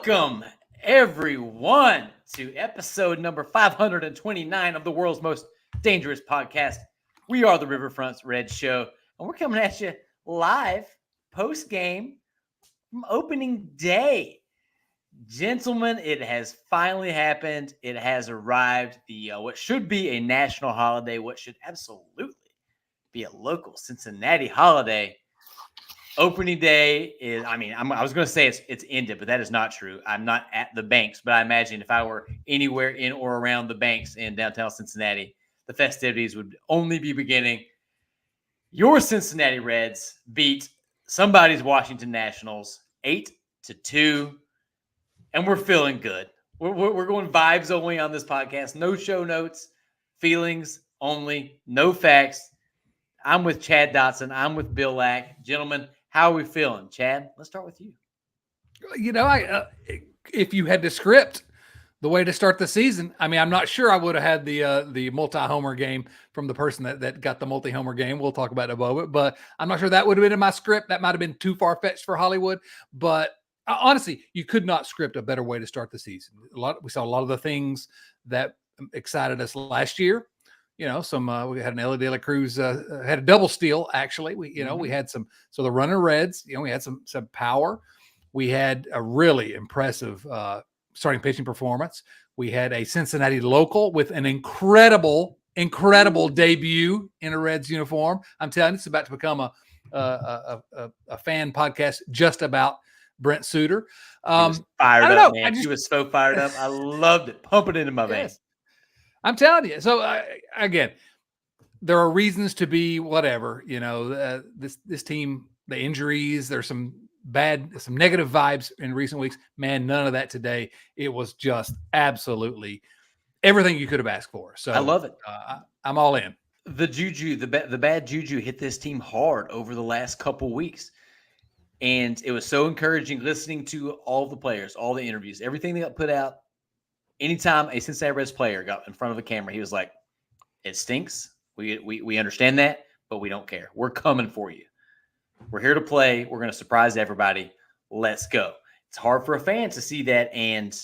Welcome, everyone, to episode number 529 of the world's most dangerous podcast. We are the Riverfront's Red Show, and we're coming at you live post-game from opening day. Gentlemen, it has finally happened. It has arrived. The what should be a national holiday, what should absolutely be a local Cincinnati holiday. Opening day is, I was going to say it's ended, but that is not true. I'm not at the banks, but I imagine if I were anywhere in or around the banks in downtown Cincinnati, the festivities would only be beginning. Your Cincinnati Reds beat somebody's Washington Nationals 8-2, and we're feeling good. We're going vibes only on this podcast. No show notes, feelings only, no facts. I'm with Chad Dotson. I'm with Bill Lack. Gentlemen, how are we feeling? Chad, let's start with you. You know, if you had to script the way to start the season, I'm not sure I would have had the multi-homer game from the person that got the multi-homer game. We'll talk about it in a moment, but I'm not sure that would have been in my script. That might have been too far-fetched for Hollywood, but honestly, you could not script a better way to start the season. We saw a lot of the things that excited us last year. You know, we had an Ellie De La Cruz had a double steal. Actually, we had the running Reds. We had some power. We had a really impressive starting pitching performance. We had a Cincinnati local with an incredible debut in a Reds uniform. I'm telling you, it's about to become a fan podcast just about Brent Suter. He was fired up, man. He was so fired up. I loved it. Pump it into my veins. I'm telling you. So again, there are reasons to be whatever. This team, the injuries. There's some negative vibes in recent weeks. Man, none of that today. It was just absolutely everything you could have asked for. So I love it. I'm all in. The juju, the bad juju hit this team hard over the last couple weeks, and it was so encouraging listening to all the players, all the interviews, everything they got put out. Anytime a Cincinnati Reds player got in front of a camera, he was like, "It stinks. We understand that, but we don't care. We're coming for you. We're here to play. We're going to surprise everybody. Let's go." It's hard for a fan to see that and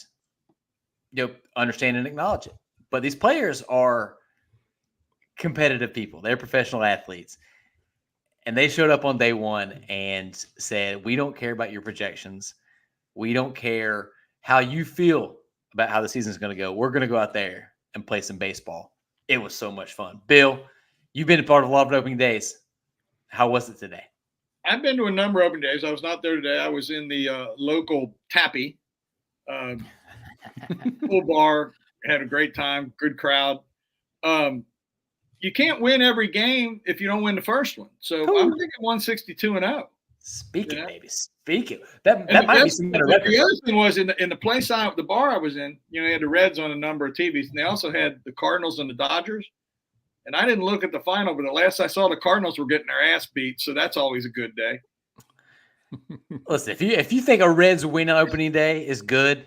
understand and acknowledge it. But these players are competitive people. They're professional athletes. And they showed up on day one and said, "We don't care about your projections. We don't care how you feel about how the season is going to go. We're going to go out there and play some baseball." It was so much fun. Bill, you've been a part of a lot of opening days. How was it today? I've been to a number of open days. I was not there today. I was in the local Tappy full bar. Had a great time. Good crowd. You can't win every game if you don't win the first one. So I'm thinking 162-0. Speak it, baby. Speak it. That might be some better record. The other thing was in the bar I was in, they had the Reds on a number of TVs, and they also had the Cardinals and the Dodgers. And I didn't look at the final, but the last I saw, the Cardinals were getting their ass beat, so that's always a good day. Listen, if you think a Reds win on opening day is good,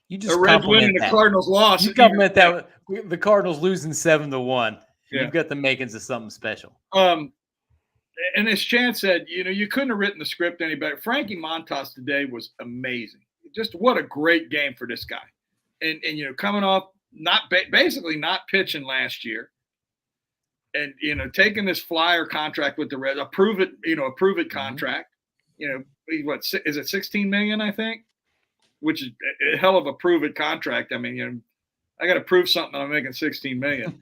you just Reds winning, the Cardinals loss. You compliment that the Cardinals losing 7-1. Yeah. You've got the makings of something special. And as Chad said, you couldn't have written the script any better. Frankie Montas today was amazing. Just what a great game for this guy. And coming off basically not pitching last year. And, taking this flyer contract with the Reds, a prove it contract, what is it, $16 million, I think, which is a hell of a prove it contract. I got to prove something. I'm making $16 million.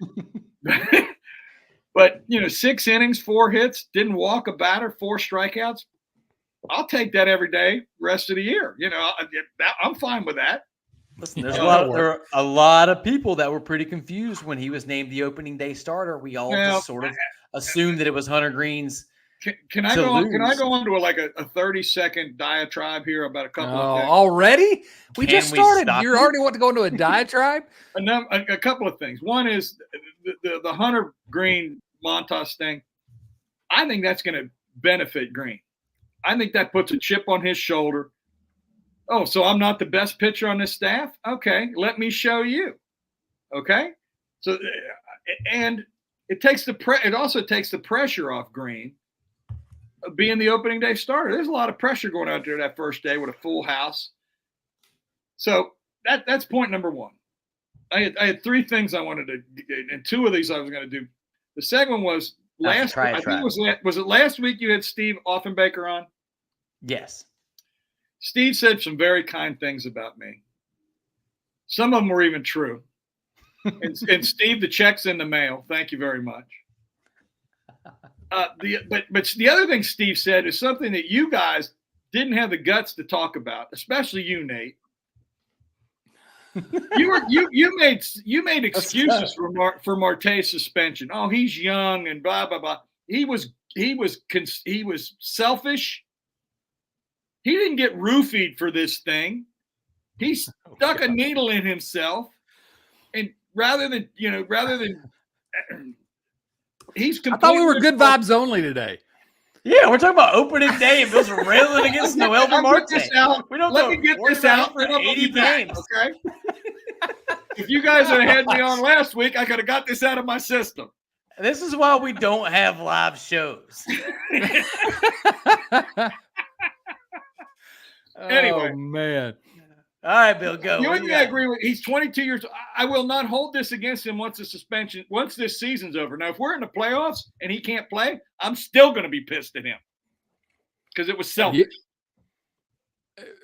But, 6 innings, 4 hits, didn't walk a batter, 4 strikeouts. I'll take that every day, rest of the year. I'm fine with that. Listen, there are a lot of people that were pretty confused when he was named the opening day starter. We all just sort of assumed that it was Hunter Green's. Can I go on to a 30-second diatribe here about a couple of things? Already? We just started. You already want to go into a diatribe? A couple of things. One is the Hunter Green Montas thing. I think that's going to benefit Green. I think that puts a chip on his shoulder. Oh, so I'm not the best pitcher on this staff? Okay, let me show you. Okay? So, and it also takes the pressure off Green being the opening day starter. There's a lot of pressure going out there that first day with a full house. So that's point number one. I had three things I wanted to, and two of these I was going to do. The second one was last. I think it was it last week you had Steve Offenbaker on? Yes. Steve said some very kind things about me. Some of them were even true. and Steve, the check's in the mail. Thank you very much. But the other thing Steve said is something that you guys didn't have the guts to talk about, especially you, Nate. You made excuses for Marte's suspension. Oh, he's young and blah blah blah. He was selfish. He didn't get roofied for this thing. He stuck a needle in himself, and rather than he's. I thought we were good vibes only today. Yeah, we're talking about opening day and Bills are railing against Noel Marte. We don't let me get this out for 80 games. Okay. If you guys had had me on last week, I could have got this out of my system. This is why we don't have live shows. Anyway, oh, man. All right, Bill, go. The only thing I agree with, he's 22 years old. I will not hold this against him once this season's over. Now, if we're in the playoffs and he can't play, I'm still going to be pissed at him because it was selfish.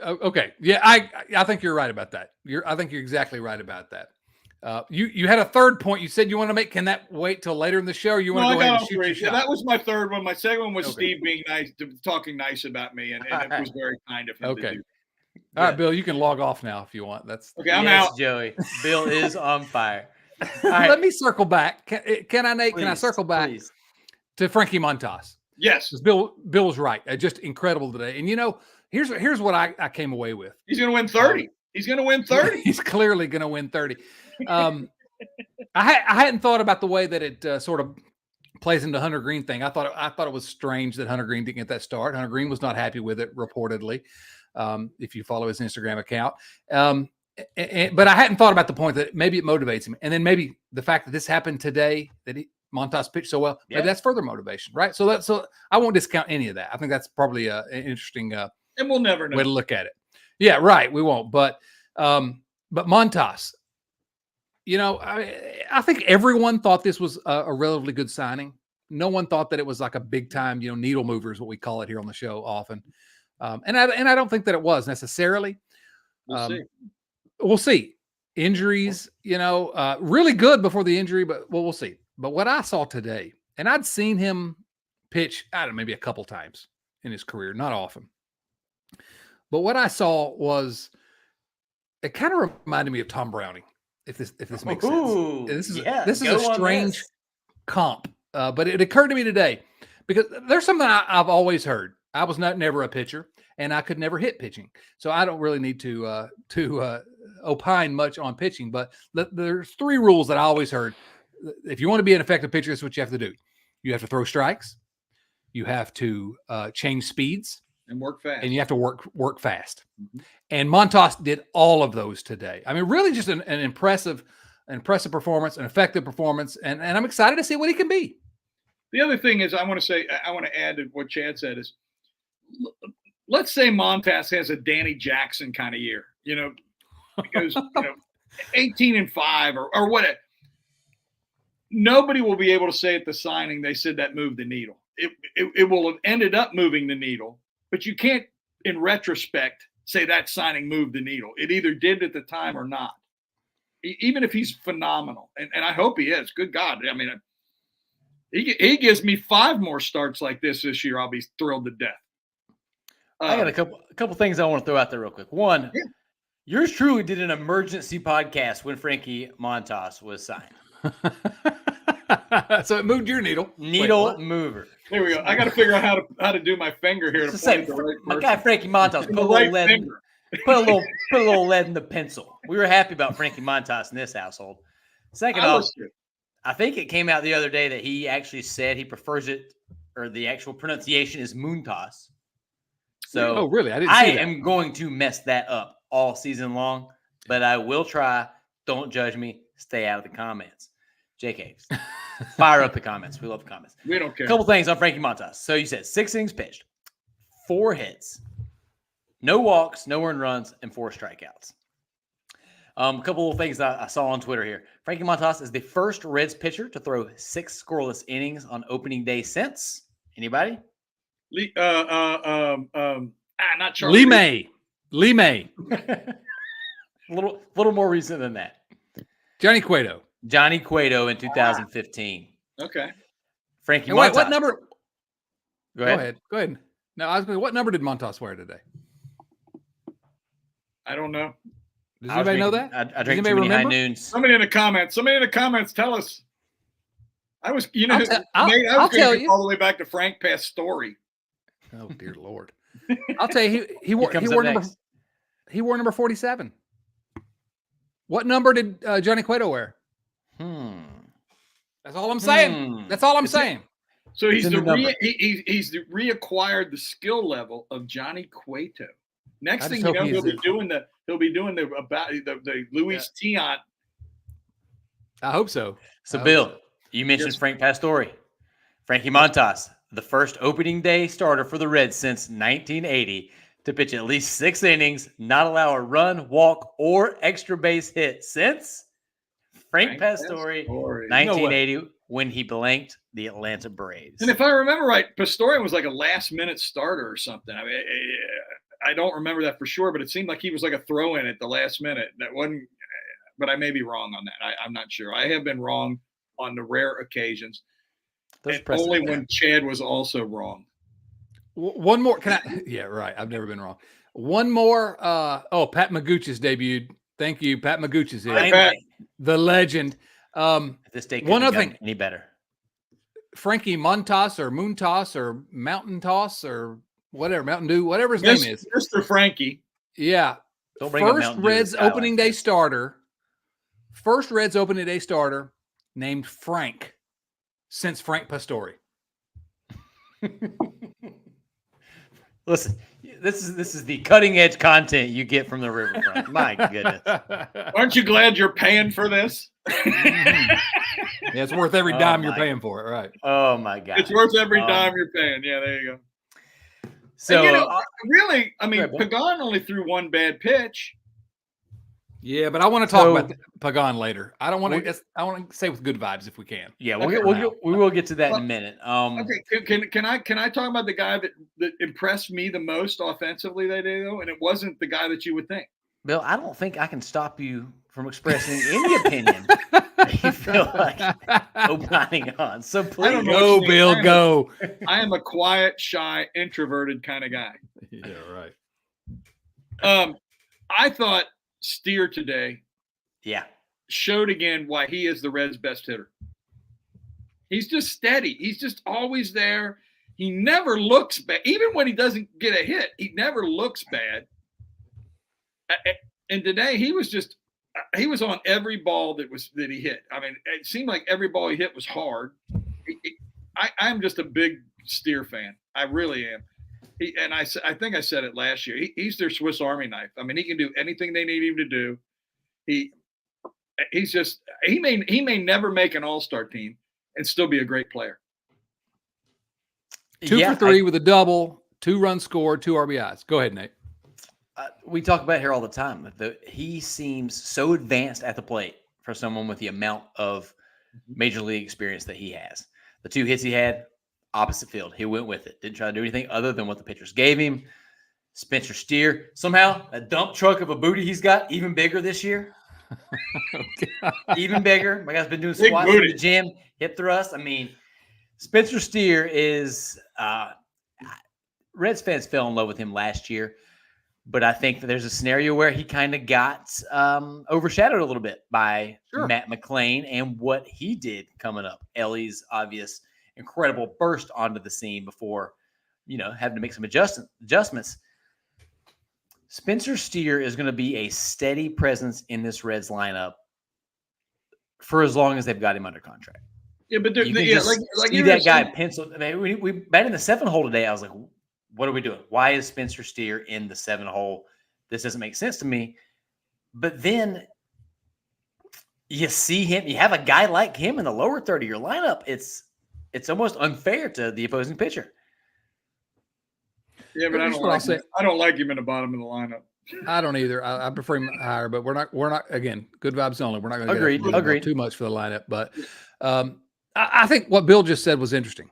Okay. Yeah, I think you're right about that. I think you're exactly right about that. You had a third point you said you want to make. Can that wait till later in the show, or you want to go ahead and shoot your shot? That was my third one. My second one was Steve being nice, talking nice about me, and it was very kind of him to do. All right, Bill, you can log off now if you want. That's okay. I'm out, Joey. Bill is on fire. Right. Let me circle back. Can I, Nate? Please, can I circle back to Frankie Montas? Yes. Bill was right. Just incredible today. And here's what I came away with. He's going to win 30. He's going to win 30. He's clearly going to win 30. I hadn't thought about the way that it sort of plays into Hunter Green thing. I thought it was strange that Hunter Green didn't get that start. Hunter Green was not happy with it, reportedly. If you follow his Instagram account. But I hadn't thought about the point that maybe it motivates him. And then maybe the fact that this happened today, that Montas pitched so well, maybe that's further motivation, right? So I won't discount any of that. I think that's probably an interesting and we'll never know. way to look at it. Yeah, right. We won't. But Montas, I think everyone thought this was a relatively good signing. No one thought that it was like a big time, needle mover is what we call it here on the show often. And I don't think that it was necessarily. We'll see. Injuries, really good before the injury, but we'll see. But what I saw today, and I'd seen him pitch, I don't know, maybe a couple times in his career, not often. But what I saw was, it kind of reminded me of Tom Browning, if this makes sense. This is a strange comp, but it occurred to me today because there's something I've always heard. I was never a pitcher, and I could never hit pitching, so I don't really need to opine much on pitching. But there's three rules that I always heard. If you want to be an effective pitcher, this is what you have to do. You have to throw strikes, you have to change speeds, and work fast, and you have to work fast. Mm-hmm. And Montas did all of those today. I mean, really, just an impressive performance, an effective performance, and I'm excited to see what he can be. The other thing is, I want to add to what Chad said is, let's say Montas has a Danny Jackson kind of year, because 18-5 or whatever. Nobody will be able to say at the signing they said that moved the needle. It will have ended up moving the needle, but you can't, in retrospect, say that signing moved the needle. It either did at the time or not. Even if he's phenomenal, and I hope he is. Good God, I mean, he gives me 5 more starts like this year, I'll be thrilled to death. I got a couple things I want to throw out there real quick. One, yours truly did an emergency podcast when Frankie Montas was signed. So it moved your needle. Mover. There we go. I got to figure out how to do my finger here to point the right my guy Frankie Montas put a little lead. Put a little lead in the pencil. We were happy about Frankie Montas in this household. Second off, I think it came out the other day that he actually said he prefers it, or the actual pronunciation is Moontas. So, really? I am going to mess that up all season long, but I will try. Don't judge me. Stay out of the comments. JK, fire up the comments. We love the comments. We don't care. A couple things on Frankie Montas. So you said 6 innings pitched, 4 hits, no walks, no earned runs, and 4 strikeouts. A couple of things I saw on Twitter here. Frankie Montas is the first Reds pitcher to throw 6 scoreless innings on opening day since. Anybody? Not Charlie. Lee May. a little more recent than that. Johnny Cueto. Johnny Cueto in 2015. Okay. Frankie Wait, Montas. what number? Go ahead. Go ahead. No, I was going. What number did Montas wear today? I don't know. Does anybody know that? I drank too many high noons. Somebody in the comments tell us. I was, I'll tell you all the way back to Frank Pastore. Oh dear Lord! I'll tell you, he wore number 47. What number did Johnny Cueto wear? That's all I'm saying. That's all I'm saying. So he's reacquired the skill level of Johnny Cueto. Next thing you know, he'll be doing the Luis Tiant. I hope so. So Bill, you mentioned Frank Pastore. Frankie Montas, the first opening day starter for the Reds since 1980 to pitch at least 6 innings, not allow a run, walk, or extra base hit since Frank Pastore, 1980, when he blanked the Atlanta Braves. And if I remember right, Pastore was like a last-minute starter or something. I mean, I don't remember that for sure, but it seemed like he was like a throw-in at the last minute. That wasn't, but I may be wrong on that. I'm not sure. I have been wrong on the rare occasions. And only when Chad was also wrong. One more. Yeah, right. I've never been wrong. One more. Pat Maguchis debuted. Thank you. Pat Maguchis here. The legend. This day one other thing. Any better. Frankie Montas or Moontoss or Mountain Toss or whatever, Mountain Dew, whatever his name is. Mr. Frankie. Yeah. First Reds opening day starter named Frank since Frank Pastore. Listen, this is the cutting edge content you get from the Riverfront. My goodness. Aren't you glad you're paying for this? Yeah, it's worth every dime you're paying for it, right? Oh my God. It's worth every dime you're paying. Yeah, there you go. So really, I mean, Pagan only threw one bad pitch. Yeah, but I want to talk about Pagan later. I don't want to. I want to say with good vibes if we can. Yeah, we will get to that in a minute. Okay, can I talk about the guy that impressed me the most offensively that day though, and it wasn't the guy that you would think. Bill, I don't think I can stop you from expressing any opinion you feel like opining on. So please go, Bill, go. I am a quiet, shy, introverted kind of guy. Yeah, right. I thought Steer today showed again why he is the Reds' best hitter. He's just steady. He's just always there. He never looks bad. Even when he doesn't get a hit, he never looks bad. And today he was on every ball that he hit. I mean, it seemed like every ball he hit was hard. I'm just a big Steer fan. I really am. I think I said it last year. He's their Swiss Army knife. I mean, he can do anything they need him to do. He may never make an all-star team and still be a great player. 2 for 3 with a double, 2-run score, 2 RBIs. Go ahead, Nate. We talk about here all the time. He seems so advanced at the plate for someone with the amount of major league experience that he has. The 2 hits he had, opposite field. He went with it. Didn't try to do anything other than what the pitchers gave him. Spencer Steer, somehow a dump truck of a booty he's got, even bigger this year. Even bigger. My guy's been doing squats in the gym, hip thrust. I mean, Spencer Steer is Reds fans fell in love with him last year. But I think that there's a scenario where he kind of got overshadowed a little bit by Matt McClain and what he did coming up. Ellie's obvious incredible burst onto the scene before, having to make some adjustments. Spencer Steer is going to be a steady presence in this Reds lineup for as long as they've got him under contract. Yeah, but see that guy penciled. I mean, we bat in the 7-hole today. I was like, what are we doing? Why is Spencer Steer in the 7-hole? This doesn't make sense to me. But then you see him, you have a guy like him in the lower third of your lineup. It's almost unfair to the opposing pitcher. Yeah, but I don't like him in the bottom of the lineup. I don't either. I prefer him higher, but we're not again, good vibes only. We're not going to get Agreed. too much for the lineup, but I think what Bill just said was interesting.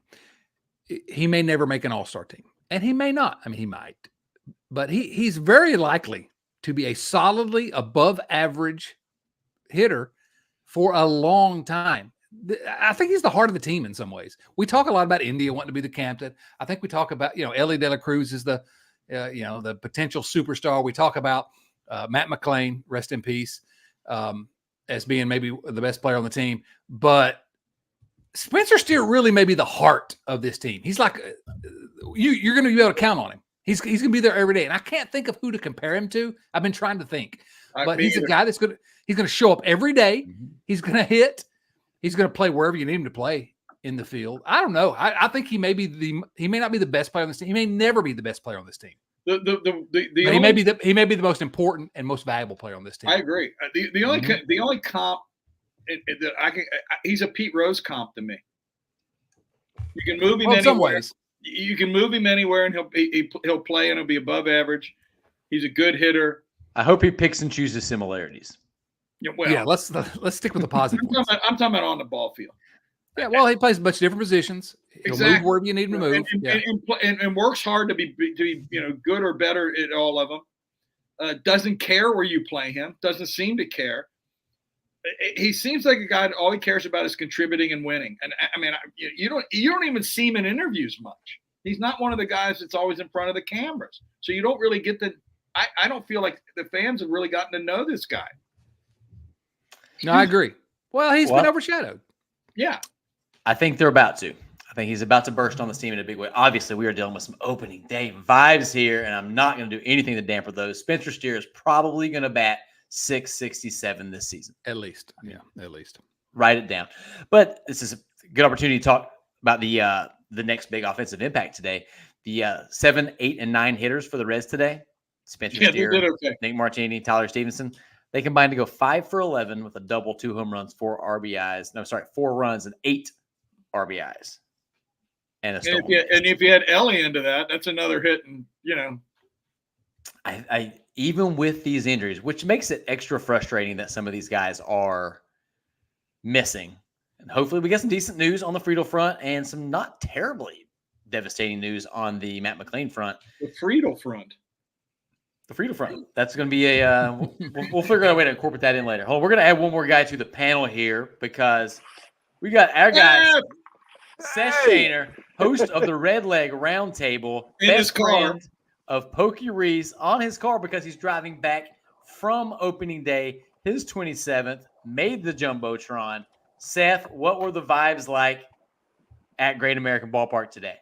He may never make an all-star team, and he may not. I mean, he might, but he's very likely to be a solidly above average hitter for a long time. I think he's the heart of the team in some ways. We talk a lot about India wanting to be the captain. I think we talk about, Ellie De La Cruz is the potential superstar. We talk about Matt McClain, rest in peace, as being maybe the best player on the team. But Spencer Steer really may be the heart of this team. He's like, you're going to be able to count on him. He's going to be there every day. And I can't think of who to compare him to. I've been trying to think. But he's a guy he's going to show up every day. Mm-hmm. He's going to hit. He's going to play wherever you need him to play in the field. I don't know. I think he may not be the best player on this team. He may never be the best player on this team. He may be the most important and most valuable player on this team. I agree. The only comp that he's a Pete Rose comp to me. You can move him anywhere. In some ways. You can move him anywhere, and he'll play, and he'll be above average. He's a good hitter. I hope he picks and chooses similarities. Yeah, let's stick with the positive. I'm talking about on the ball field. Yeah, well, he plays a bunch of different positions. He'll move wherever you need him to move, and works hard to be good or better at all of them. Doesn't care where you play him. Doesn't seem to care. He seems like a guy that all he cares about is contributing and winning. And I mean, you don't even see him in interviews much. He's not one of the guys that's always in front of the cameras. So you don't really get I don't feel like the fans have really gotten to know this guy. No, I agree. Well, he's been overshadowed. Yeah. I think they're about to. I think he's about to burst on the team in a big way. Obviously, we are dealing with some opening day vibes here, and I'm not going to do anything to damper those. Spencer Steer is probably going to bat 667 this season. At least. Yeah, at least. Write it down. But this is a good opportunity to talk about the next big offensive impact today. The 7, 8, and 9 hitters for the Reds today. Spencer Steer, Nick Martini, Tyler Stevenson. They combined to go 5 for 11 with a double, 2 home runs, 4 RBIs. No, sorry, 4 runs and 8 RBIs. And if you had Ellie into that, that's another hit. And I even with these injuries, which makes it extra frustrating that some of these guys are missing. And hopefully we get some decent news on the Friedel front and some not terribly devastating news on the Matt McClain front. The Friedel front. The Friedel front. That's going to be we'll figure out a way to incorporate that in later. Hold on, we're going to add one more guy to the panel here because we got our guy, Seth Shaner, host of the Red Leg Roundtable, best friend of Pokey Reese, on his car because he's driving back from opening day, his 27th, made the Jumbotron. Seth, what were the vibes like at Great American Ballpark today?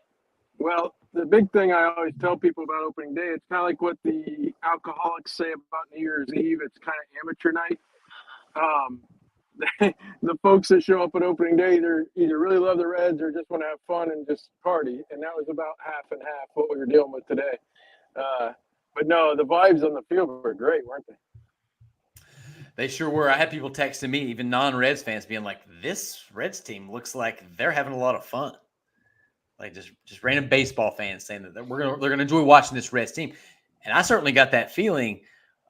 Well, the big thing I always tell people about opening day, it's kind of like what the alcoholics say about New Year's Eve. It's kind of amateur night. The folks that show up at opening day either really love the Reds or just want to have fun and just party. And that was about half and half what we were dealing with today. But no, the vibes on the field were great, weren't they? They sure were. I had people texting me, even non-Reds fans, being like, this Reds team looks like they're having a lot of fun. Like just random baseball fans saying that they're gonna enjoy watching this Reds team. And I certainly got that feeling.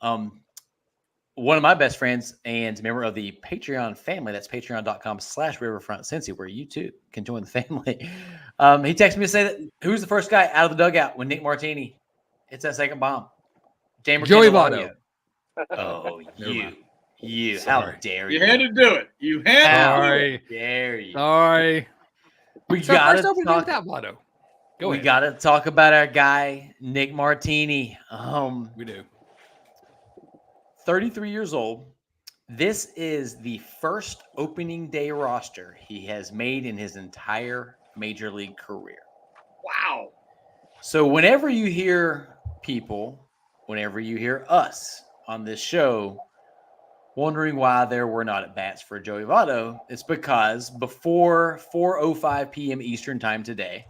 One of my best friends and member of the Patreon family, that's patreon.com/riverfrontcincy, where you too can join the family. He texted me to say that who's the first guy out of the dugout when Nick Martini hits that second bomb? Joey Votto. Oh, you. How dare you? You had to do it. You had How dare you? Sorry. We got to talk about our guy, Nick Martini. We do. 33 years old. This is the first opening day roster he has made in his entire major league career. Wow. So whenever you hear us on this show wondering why there were not at bats for Joey Votto, it's because before 4:05 p.m. Eastern time today,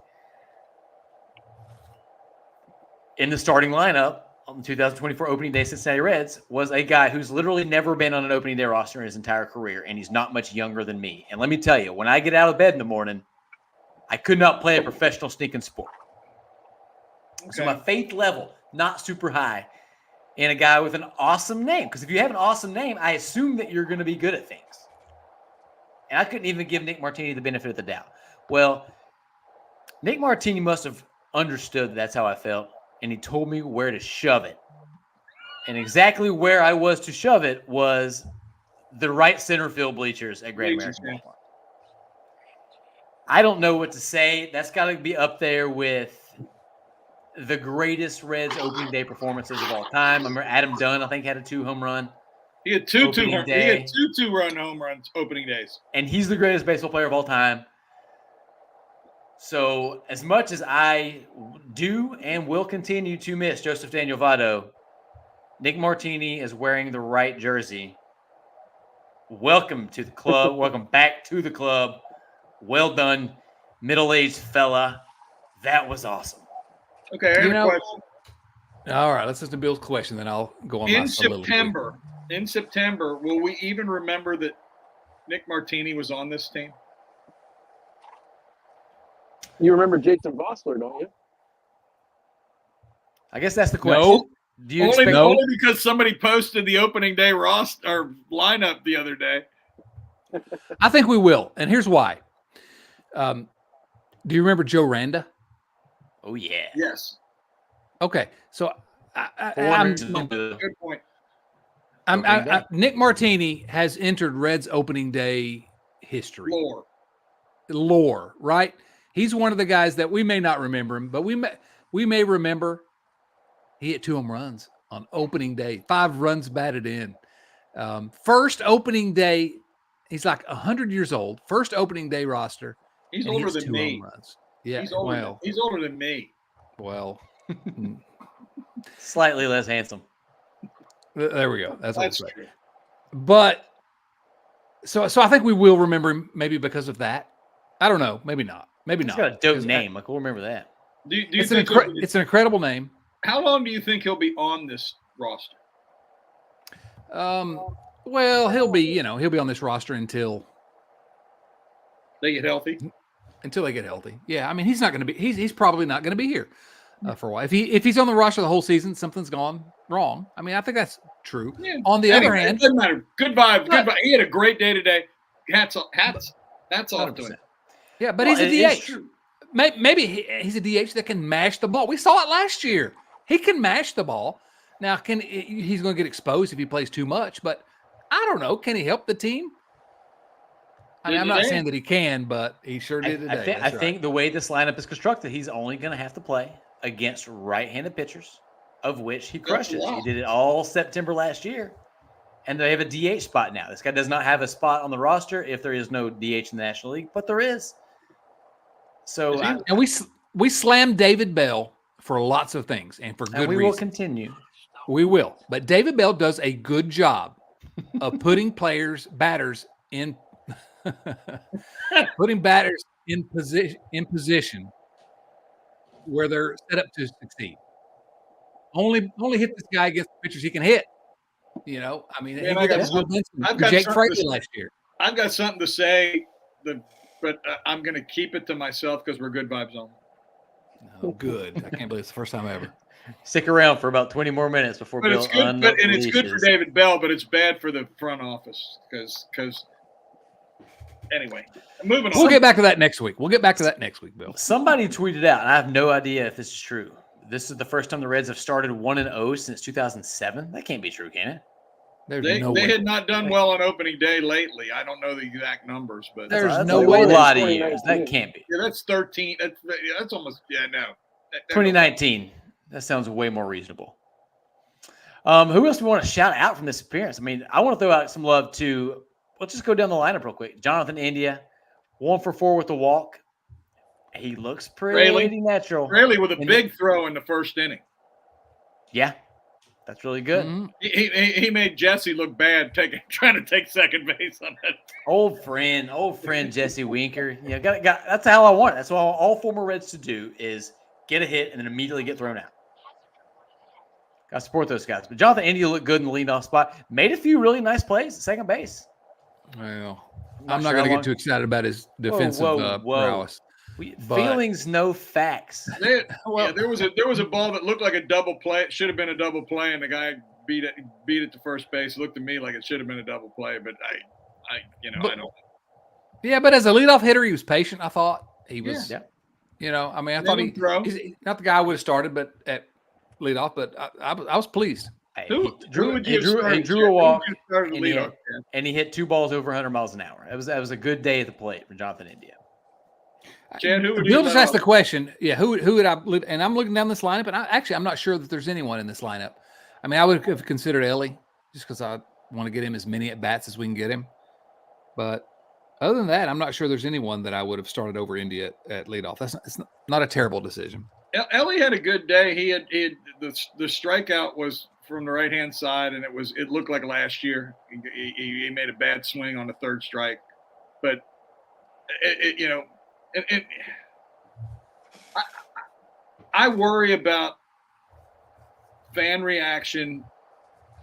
in the starting lineup on the 2024 opening day Cincinnati Reds was a guy who's literally never been on an opening day roster in his entire career, and he's not much younger than me. And let me tell you, when I get out of bed in the morning, I could not play a professional sneaking sport. Okay. So my faith level, not super high. in a guy with an awesome name. Because if you have an awesome name, I assume that you're going to be good at things. And I couldn't even give Nick Martini the benefit of the doubt. Well, Nick Martini must have understood that's how I felt, and he told me where to shove it. And exactly where I was to shove it was the right center field bleachers at Great American Ballpark. I don't know what to say. That's got to be up there with the greatest Reds opening day performances of all time. I remember Adam Dunn, I think, had a 2-home run. He had two 2-run home runs opening days. And he's the greatest baseball player of all time. So as much as I do and will continue to miss Joseph Daniel Votto, Nick Martini is wearing the right jersey. Welcome to the club. Welcome back to the club. Well done, middle-aged fella. That was awesome. Okay, I have a question. All right, let's listen to Bill's question, then I'll go on. In September, will we even remember that Nick Martini was on this team? You remember Jason Vossler, don't you? I guess that's the question. No. Do you only because somebody posted the opening day roster or lineup the other day. I think we will, and here's why. Do you remember Joe Randa? Oh yeah. Yes. Okay, so Good point. Nick Martini has entered Reds opening day history. Lore, right? He's one of the guys that we may not remember him, but we may remember he hit 2 home runs on opening day, 5 runs batted in. First opening day, he's like 100 years old. First opening day roster. He's older than me. Yeah, he's older than me. Well, slightly less handsome. There we go. That's true. But so I think we will remember him maybe because of that. I don't know. Maybe not. Maybe He's not. got a dope name. We'll remember that. Do you it's think it's an incredible name. How long do you think he'll be on this roster? Well, he'll be on this roster until they get healthy. Yeah, I mean, he's not going to be. He's probably not going to be here for a while. If he's on the roster the whole season, something's gone wrong. I mean, I think that's true. Yeah. On the other hand, it doesn't matter. Good vibes. Good vibes. He had a great day today. Hats off to him. Yeah, but he's a DH. Maybe he's a DH that can mash the ball. We saw it last year. He can mash the ball. Now, he's going to get exposed if he plays too much, but I don't know. Can he help the team? I mean, I'm not saying that he can, but he sure did today. I think the way this lineup is constructed, he's only going to have to play against right-handed pitchers, of which he crushes. He did it all September last year, and they have a DH spot now. This guy does not have a spot on the roster if there is no DH in the National League, but there is. So, and we slammed David Bell for lots of things and for good reason. We will continue. We will. But David Bell does a good job of putting batters in position where they're set up to succeed. Only hit this guy against the pitchers he can hit. You know, I mean, I've got Jake Fraley last year. I've got something to say, but I'm going to keep it to myself because we're good vibes on. Oh, good. I can't believe it's the first time ever. Stick around for about 20 more minutes before Bill unleashes. And it's good for David Bell, but it's bad for the front office because anyway, moving on. We'll get back to that next week. Bill. Somebody tweeted out, and I have no idea if this is true. This is the first time the Reds have started 1-0 since 2007. That can't be true, can it? They had not done well on opening day lately. I don't know the exact numbers, but there's no way. A lot of years. That can't be. Yeah, that's 13. That's almost. Yeah, no. 2019. That sounds way more reasonable. Who else do we want to shout out from this appearance? I mean, I want to throw out some love to. Let's just go down the lineup real quick. Jonathan India, 1 for 4 with the walk. He looks pretty natural. Really, with a big throw in the first inning. Yeah. That's really good. Mm-hmm. He made Jesse look bad trying to take second base on that. Old friend Jesse Winker. Yeah, got. That's how I want it. That's what all former Reds to do is get a hit and then immediately get thrown out. Got to support those guys. But Jonathan India looked good in the leadoff spot. Made a few really nice plays at second base. Well, I'm not going to get too excited about his defensive prowess. Feelings, no facts. There was a ball that looked like a double play. It should have been a double play, and the guy beat it to first base. It looked to me like it should have been a double play, but I don't. Yeah, but as a leadoff hitter, he was patient. I thought he was. Yeah. I mean, I thought he's not the guy I would have started, but at leadoff. But I was pleased. He drew a walk, and he hit 2 balls over 100 miles an hour. That was a good day at the plate for Jonathan India. Chad, who would Bill just asked the question? Yeah, who would I? And I'm looking down this lineup, and I'm not sure that there's anyone in this lineup. I mean, I would have considered Ellie just because I want to get him as many at bats as we can get him. But other than that, I'm not sure there's anyone that I would have started over India at leadoff. It's not a terrible decision. Ellie had a good day. He had the strikeout was from the right-hand side, and it looked like last year. He made a bad swing on the third strike, but I worry about fan reaction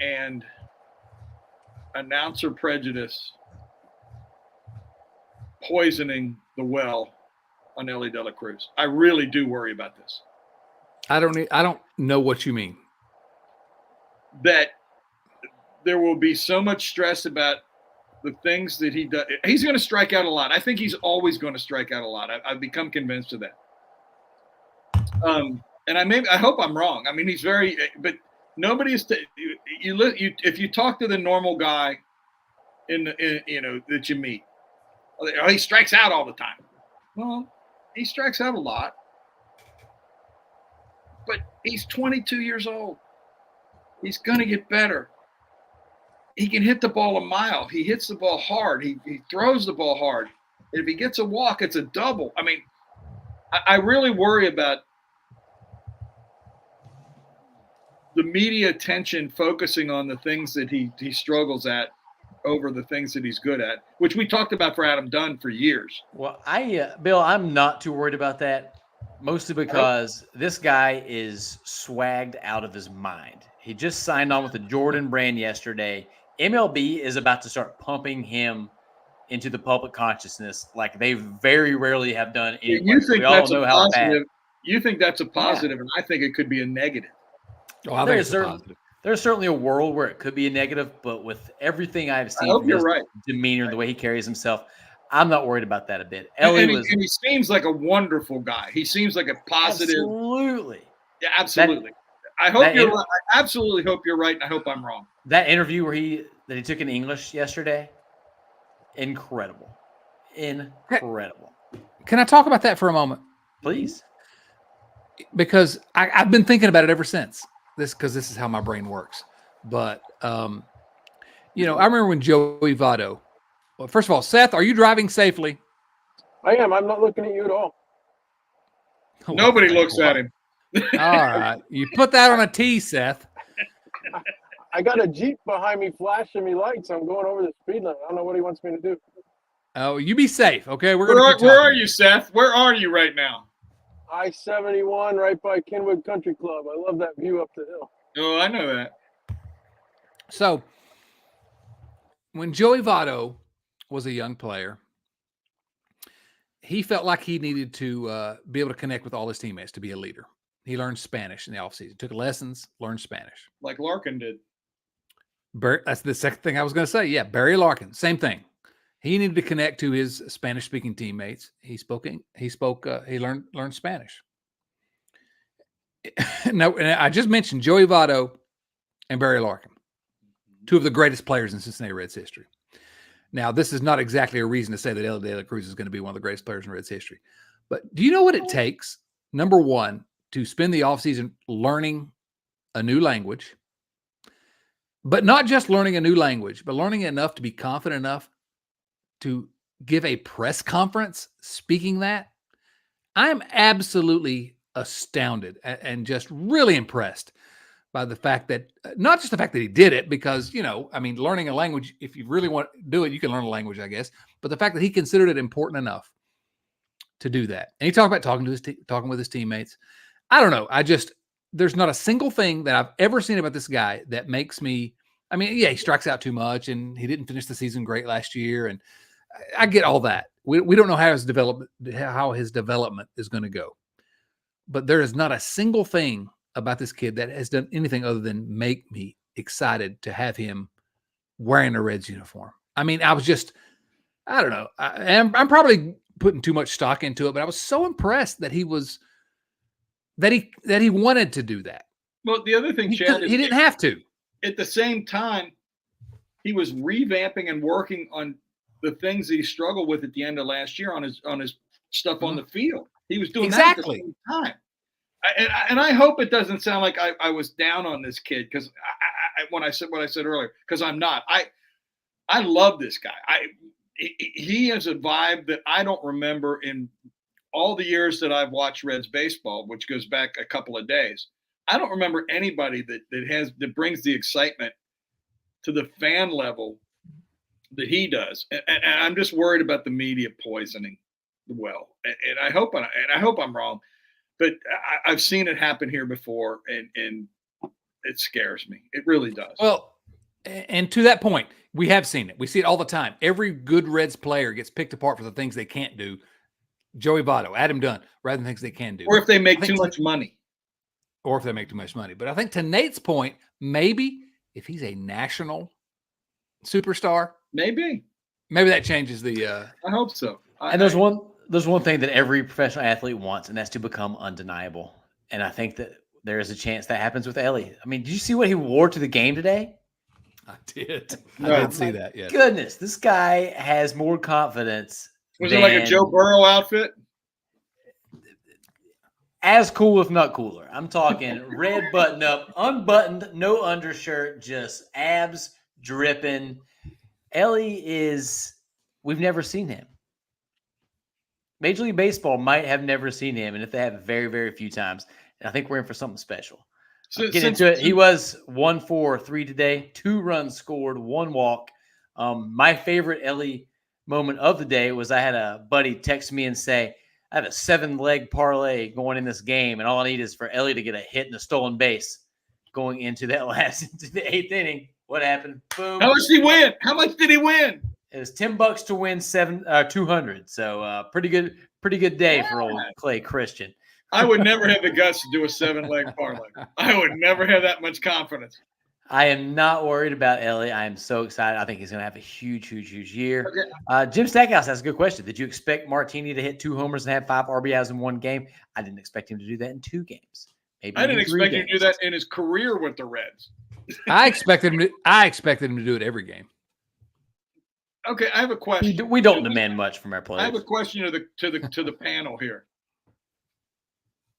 and announcer prejudice poisoning the well on Ellie De La Cruz. I really do worry about this. I don't know what you mean. That there will be so much stress about the things that he does. He's going to strike out a lot. I think he's always going to strike out a lot. I've become convinced of that. And I hope I'm wrong. I mean, he's but nobody is. If you talk to the normal guy that you meet, he strikes out all the time. Well, he strikes out a lot, but he's 22 years old. He's going to get better. He can hit the ball a mile. He hits the ball hard. He throws the ball hard. If he gets a walk, it's a double. I mean, I really worry about the media attention focusing on the things that he struggles at over the things that he's good at, which we talked about for Adam Dunn for years. Well, Bill, I'm not too worried about that, mostly because this guy is swagged out of his mind. He just signed on with the Jordan brand yesterday. MLB is about to start pumping him into the public consciousness like they very rarely have done. You think that's a positive? You think that's a positive, and I think it could be a negative. Oh, I think it's a positive. There's certainly a world where it could be a negative, but with everything I've seen from his demeanor, the way he carries himself, I'm not worried about that a bit. And he seems like a wonderful guy. He seems like a positive. Absolutely. Yeah, absolutely. I hope you're right. I absolutely hope you're right, and I hope I'm wrong. That interview that he took in English yesterday, incredible. Incredible. Can I talk about that for a moment? Please. Because I've been thinking about it ever since. Because this is how my brain works. But, I remember when Joey Votto. Well, first of all, Seth, are you driving safely? I am. I'm not looking at you at all. Nobody looks at him. All right. You put that on a T, Seth. I got a Jeep behind me flashing me lights. I'm going over the speed limit. I don't know what he wants me to do. Oh, you be safe, okay? Where are you, Seth? Where are you right now? I-71 right by Kenwood Country Club. I love that view up the hill. Oh, I know that. So, when Joey Votto was a young player, he felt like he needed to be able to connect with all his teammates to be a leader. He learned Spanish in the offseason, took lessons, learned Spanish. Like Larkin did. That's the second thing I was going to say. Yeah, Barry Larkin, same thing. He needed to connect to his Spanish-speaking teammates. He learned Spanish. Now, and I just mentioned Joey Votto and Barry Larkin, two of the greatest players in Cincinnati Reds history. Now, this is not exactly a reason to say that Ellie De La Cruz is going to be one of the greatest players in Reds history. But do you know what it takes, number one, to spend the offseason learning a new language, but not just learning a new language, but learning enough to be confident enough to give a press conference speaking that? I'm absolutely astounded and just really impressed by the fact that, not just the fact that he did it, because, learning a language, if you really want to do it, you can learn a language, I guess, but the fact that he considered it important enough to do that. And he talked about talking with his teammates. I don't know. There's not a single thing that I've ever seen about this guy that makes me, he strikes out too much and he didn't finish the season great last year. And I get all that. We don't know how his development is going to go, but there is not a single thing about this kid that has done anything other than make me excited to have him wearing a Reds uniform. I mean, I don't know. I'm probably putting too much stock into it, but I was so impressed that he wanted to do that. Well, the other thing, Chad, he didn't have to. At the same time, he was revamping and working on the things that he struggled with at the end of last year on his stuff on the field. He was doing that at the same time. And I hope it doesn't sound like I was down on this kid because when I said what I said earlier, because I'm not. I love this guy. He has a vibe that I don't remember in all the years that I've watched Reds baseball, which goes back a couple of days. I don't remember anybody that brings the excitement to the fan level that he does. And I'm just worried about the media poisoning the well. And I hope I'm wrong, but I've seen it happen here before, and it scares me. It really does. Well, and to that point, we have seen it. We see it all the time. Every good Reds player gets picked apart for the things they can't do. Joey Votto, Adam Dunn, rather than things they can do. Or if they make too much money. But I think to Nate's point, maybe if he's a national superstar, maybe that changes the. I hope so. And there's one thing that every professional athlete wants, and that's to become undeniable. And I think that there is a chance that happens with Ellie. I mean, did you see what he wore to the game today? I did. No. I did see that. Yeah. Goodness, this guy has more confidence. Was it like a Joe Burrow outfit? As cool, if not cooler. I'm talking red button up, unbuttoned, no undershirt, just abs dripping. We've never seen him. Major League Baseball might have never seen him, and if they have, very, very few times. And I think we're in for something special. Get into it. He was 1 for 3 today, 2 runs scored, 1 walk. My favorite Ellie moment of the day was I had a buddy text me and say, I have a 7-leg parlay going in this game, and all I need is for Ellie to get a hit and a stolen base going into the 8th inning. What happened? Boom. How much did he win? How much did he win? It was $10 to win 200. So pretty good day for old Clay Christian. I would never have the guts to do a 7-leg parlay. I would never have that much confidence. I am not worried about Ellie. I am so excited. I think he's going to have a huge year. Okay. Jim Stackhouse has a good question. Did you expect Martini to hit 2 homers and have 5 RBIs in 1 game? I didn't expect him to do that in 2 games. Maybe I didn't expect him to do that in his career with the Reds. I expected him to do it every game. Okay, I have a question. We don't demand much from our players. I have a question to the panel here.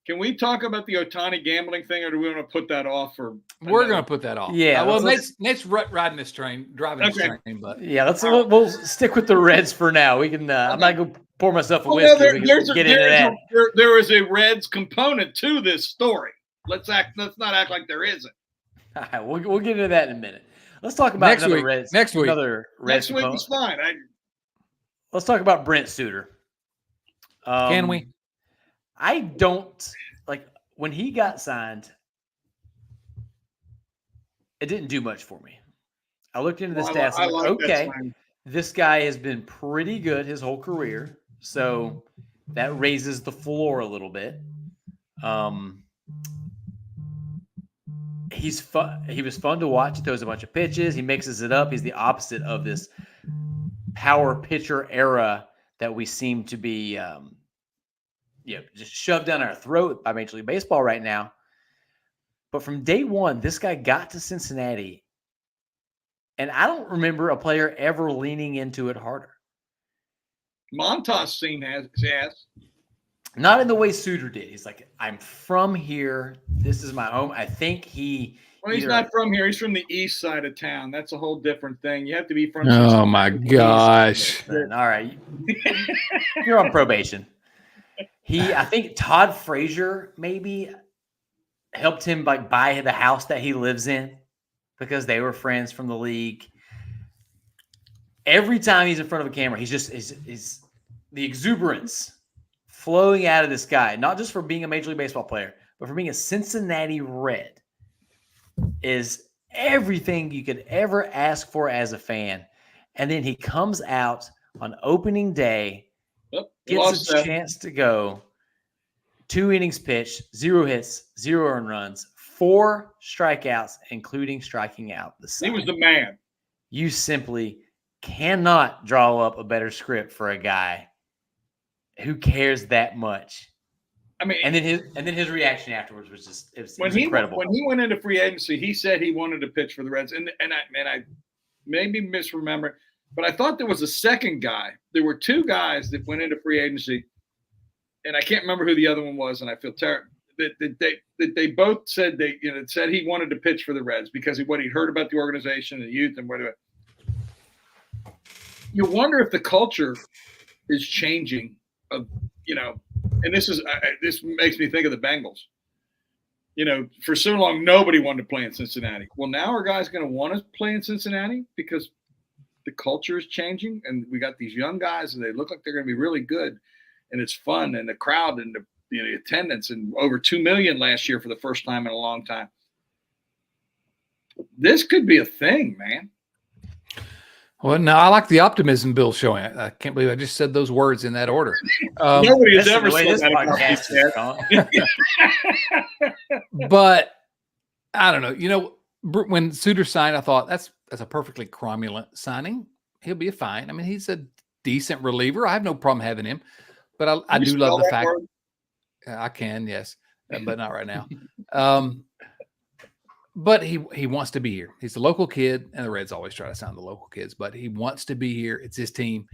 Can we talk about the Ohtani gambling thing, or do we want to put that off? We're going to put that off. Yeah. Well, Nate's riding this train, driving this train, but yeah, we'll stick with the Reds for now. We can. I'm not going to pour myself a whiskey. There is a Reds component to this story. Let's not act like there isn't. All right, we'll get into that in a minute. Let's talk about another Reds. Next week. Next week is fine. Let's talk about Brent Suter. Can we? I don't like when he got signed. It didn't do much for me. I looked into the stats. I like okay, this guy has been pretty good his whole career, so that raises the floor a little bit. He's fun. He was fun to watch. He throws a bunch of pitches. He mixes it up. He's the opposite of this power pitcher era that we seem to be just shoved down our throat by Major League Baseball right now. But from day one, this guy got to Cincinnati, and I don't remember a player ever leaning into it harder. Montas scene has. Not in the way Suter did. He's like, I'm from here. This is my home. I think he. Well, he's not from here. He's from the east side of town. That's a whole different thing. You have to be from. Oh my gosh! All right, you're on probation. I think Todd Frazier maybe helped him buy the house that he lives in because they were friends from the league. Every time he's in front of a camera, he's the exuberance flowing out of this guy, not just for being a Major League Baseball player, but for being a Cincinnati Red, is everything you could ever ask for as a fan. And then he comes out on opening day Yep, gets lost a that. chance to go 2 innings pitched, 0 hits, 0 earned runs, 4 strikeouts, including striking out the side. He was the man. You simply cannot draw up a better script for a guy who cares that much. I mean, And then his reaction afterwards was just it was incredible. When he went into free agency, he said he wanted to pitch for the Reds, and I maybe misremember, but I thought there was a second guy. There were 2 guys that went into free agency, and I can't remember who the other one was, and I feel terrible. That they both said said he wanted to pitch for the Reds because of what he'd heard about the organization and youth and whatever. You wonder if the culture is changing. And this makes me think of the Bengals. For so long nobody wanted to play in Cincinnati. Well, now are guys going to want to play in Cincinnati because the culture is changing, and we got these young guys, and they look like they're going to be really good, and it's fun, and the crowd and the attendance, and over 2 million last year for the first time in a long time. This could be a thing, man. Well, no, I like the optimism Bill's showing. I can't believe I just said those words in that order. Nobody has That's ever the way said this that about podcast these is guys. gone. But I don't know. When Suter signed, I thought that's a perfectly cromulent signing. He'll be fine. I mean, he's a decent reliever. I have no problem having him. But I do love the fact I can, yes, but not right now. But he wants to be here. He's a local kid, and the Reds always try to sign the local kids, but he wants to be here. It's his team.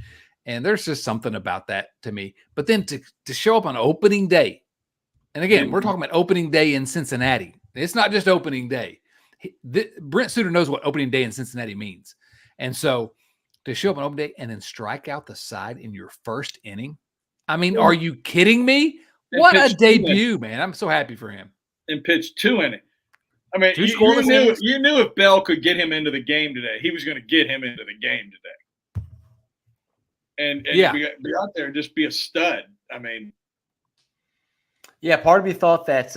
And there's just something about that to me. But then to show up on opening day, and again, we're talking about opening day in Cincinnati. It's not just opening day. Brent Suter knows what opening day in Cincinnati means. And so to show up on opening day and then strike out the side in your first inning, I mean, are you kidding me? What a debut, man. I'm so happy for him. And pitched 2 innings. I mean, you knew if Bell could get him into the game today, he was going to get him into the game today. And be out there and just be a stud. I mean, yeah, part of me thought that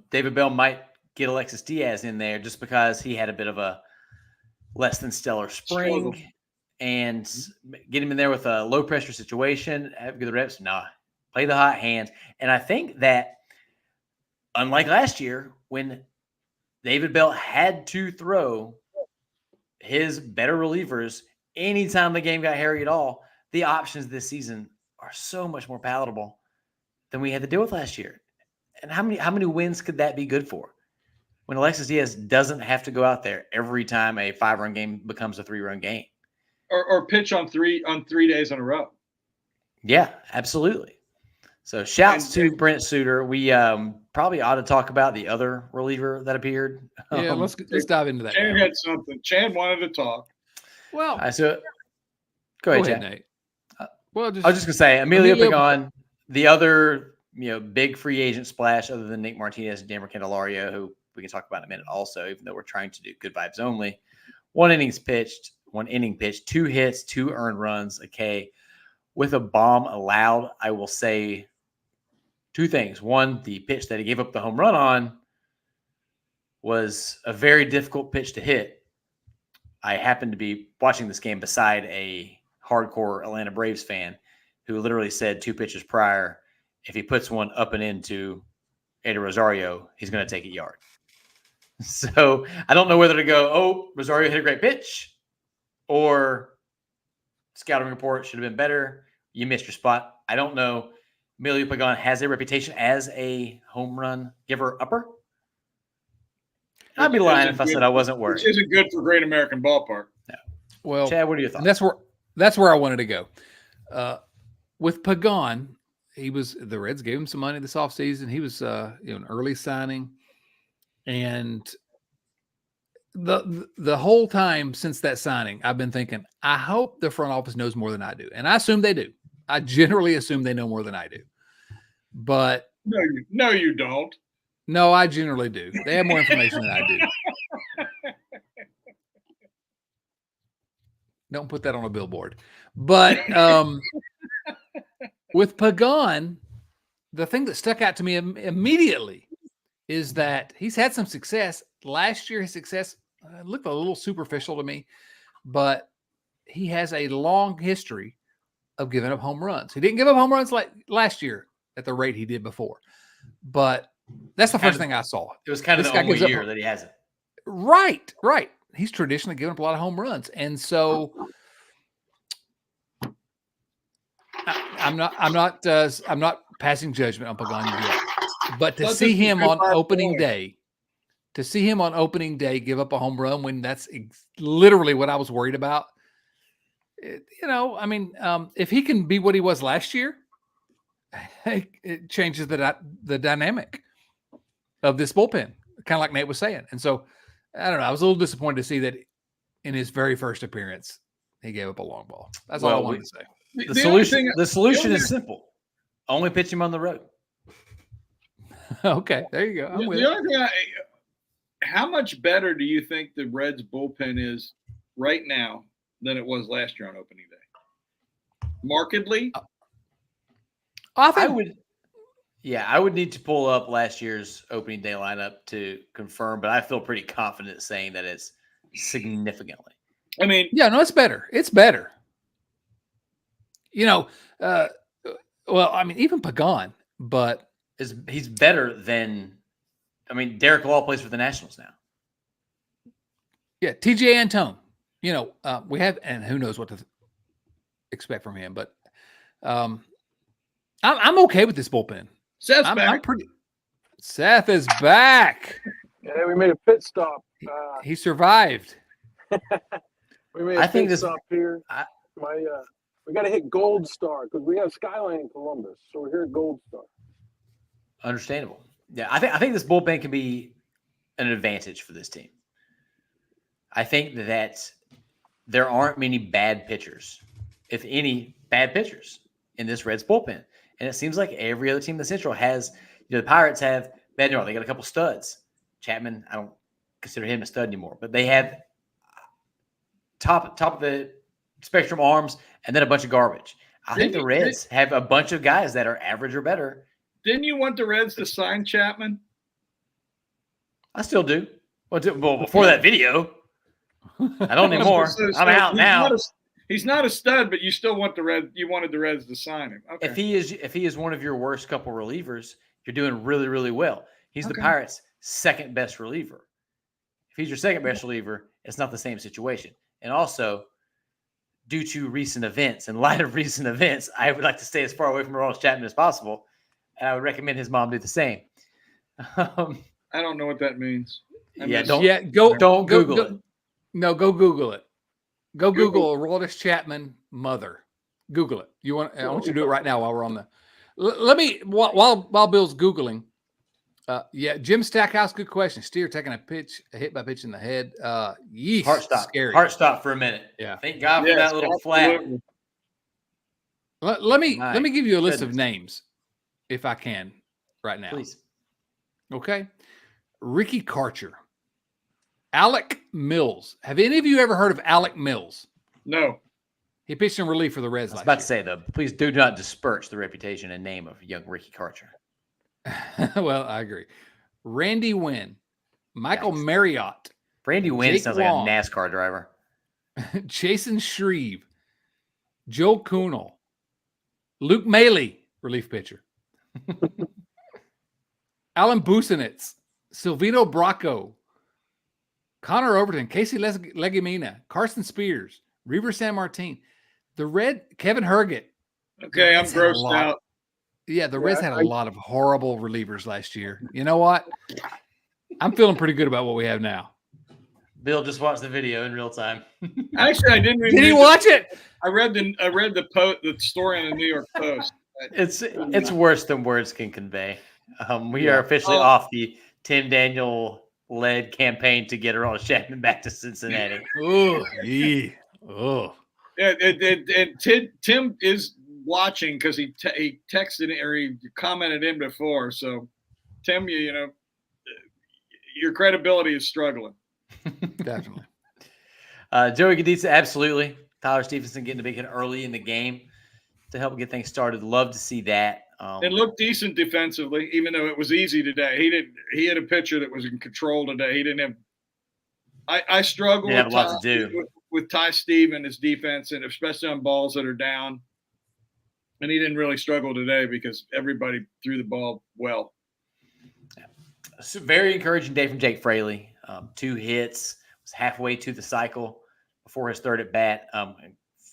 David Bell might get Alexis Diaz in there just because he had a bit of a less than stellar spring and get him in there with a low pressure situation, have good reps. Nah, play the hot hand. And I think that unlike last year when David Bell had to throw his better relievers anytime the game got hairy at all, the options this season are so much more palatable than we had to deal with last year. And how many wins could that be good for? When Alexis Diaz doesn't have to go out there every time a 5-run game becomes a 3-run game. Or pitch on 3 days in a row. Yeah, absolutely. So shouts to Brent Suter. We probably ought to talk about the other reliever that appeared. Yeah, let's dive into that. Chad had something. Chad wanted to talk. Well, so go ahead, Chad. Nate. I was just gonna say Emilio Pagan, the other big free agent splash other than Nick Martinez and Damer Candelario, who we can talk about in a minute also, even though we're trying to do good vibes only. 1 inning pitched, 2 hits, 2 earned runs, a K, with a bomb allowed. I will say 2 things. One, the pitch that he gave up the home run on was a very difficult pitch to hit. I happened to be watching this game beside a hardcore Atlanta Braves fan who literally said 2 pitches prior, if he puts one up and into Eddie Rosario, he's going to take a yard. So I don't know whether to go, oh, Rosario hit a great pitch, or scouting report should have been better. You missed your spot. I don't know. Emilio Pagan has a reputation as a home run giver upper. I'd be lying if I said I wasn't worried. Which isn't good for Great American Ballpark. No. Well, Chad, what are your thoughts? That's where I wanted to go. With Pagan, the Reds gave him some money this offseason. He was an early signing. And the whole time since that signing, I've been thinking, I hope the front office knows more than I do. And I assume they do. I generally assume they know more than I do. But no, you don't. No, I generally do. They have more information than I do. Don't put that on a billboard. But with Pagan, the thing that stuck out to me immediately is that he's had some success. Last year, his success looked a little superficial to me, but he has a long history of giving up home runs. He didn't give up home runs like last year at the rate he did before. But that's the first thing I saw. It was kind of This the guy only gives up- year that he hasn't. Right. He's traditionally given up a lot of home runs. And so I'm not passing judgment on Pagan yet. But to see him on opening day, give up a home run when that's literally what I was worried about. If he can be what he was last year, it changes the dynamic of this bullpen, kind of like Nate was saying. And so, I don't know. I was a little disappointed to see that in his very first appearance, he gave up a long ball. That's all I wanted to say. The solution is simple. Only pitch him on the road. Okay, there you go. I'm with The it. only thing how much better do you think the Reds bullpen is right now than it was last year on opening day? Markedly? I would need to pull up last year's opening day lineup to confirm, but I feel pretty confident saying that it's significantly. I mean, it's better. It's better. Even Pagan, but he's better than. Derek Law plays for the Nationals now. Yeah, TJ Antone. We have, and who knows what to expect from him, but I'm okay with this bullpen. Seth's back. Seth is back. Yeah, we made a pit stop. He survived. We made a pit stop here. We got to hit Gold Star because we have Skyline in Columbus, so we're here at Gold Star. Understandable. Yeah, I think this bullpen can be an advantage for this team. I think that there aren't many bad pitchers, if any, bad pitchers in this Reds bullpen. And it seems like every other team in the Central has, the Pirates have, they got a couple studs. Chapman, I don't consider him a stud anymore, but they have top of the spectrum arms and then a bunch of garbage. I think the Reds have a bunch of guys that are average or better. Didn't you want the Reds to sign Chapman? I still do. Well, before that video, I don't anymore. I'm out now. He's not a stud, but you still want the Reds. You wanted the Reds to sign him. Okay. If he is one of your worst couple relievers, you're doing really, really well. He's the Pirates' second best reliever. If he's your second best reliever, it's not the same situation. And also, due to recent events, in light of recent events, I would like to stay as far away from Aroldis Chapman as possible. And I would recommend his mom do the same. I don't know what that means. Don't Google it. No, go Google it. Go Google Aroldis Chapman mother. Google it. I want you to do it right now while we're on the. Let me while Bill's Googling. Jim Stackhouse, good question. Steer taking a hit by pitch in the head. Yeesh, Heart stop. Scary. Heart stop for a minute. Yeah. Thank God for that little flat. Let me give you a list of names, if I can, right now. Please. Okay. Ricky Karcher. Alec Mills. Have any of you ever heard of Alec Mills? No. He pitched in relief for the Reds last year. I was about to say, though, please do not disperse the reputation and name of young Ricky Karcher. Well, I agree. Randy Wynn. Michael Marriott. Randy Wynn Jake sounds Long. like a NASCAR driver. Jason Shreve. Joe Kunal. Luke Maley, relief pitcher. Alan Busenitz. Silvino Bracco. Connor Overton, Casey Legumina, Carson Spears, Reaver San Martin, Kevin Herget. Okay, I'm grossed out. Yeah, the Reds had a lot of horrible relievers last year. You know what? I'm feeling pretty good about what we have now. Bill just watched the video in real time. Actually, I didn't. Did he watch it? I read the story in the New York Post. It's worse than words can convey. We are officially off the Tim Daniel-led campaign to get Aroldis Chapman back to Cincinnati. Oh, Tim is watching because he texted or he commented in before. So, Tim, your credibility is struggling. Definitely. Joey Gaditza, absolutely. Tyler Stevenson getting a big hit early in the game to help get things started. Love to see that. It looked decent defensively, even though it was easy today. He had a pitcher that was in control today. He didn't have. I struggle with Ty Steve and his defense, and especially on balls that are down. And he didn't really struggle today because everybody threw the ball well. So very encouraging day from Jake Fraley. 2 hits, was halfway to the cycle before his third at bat.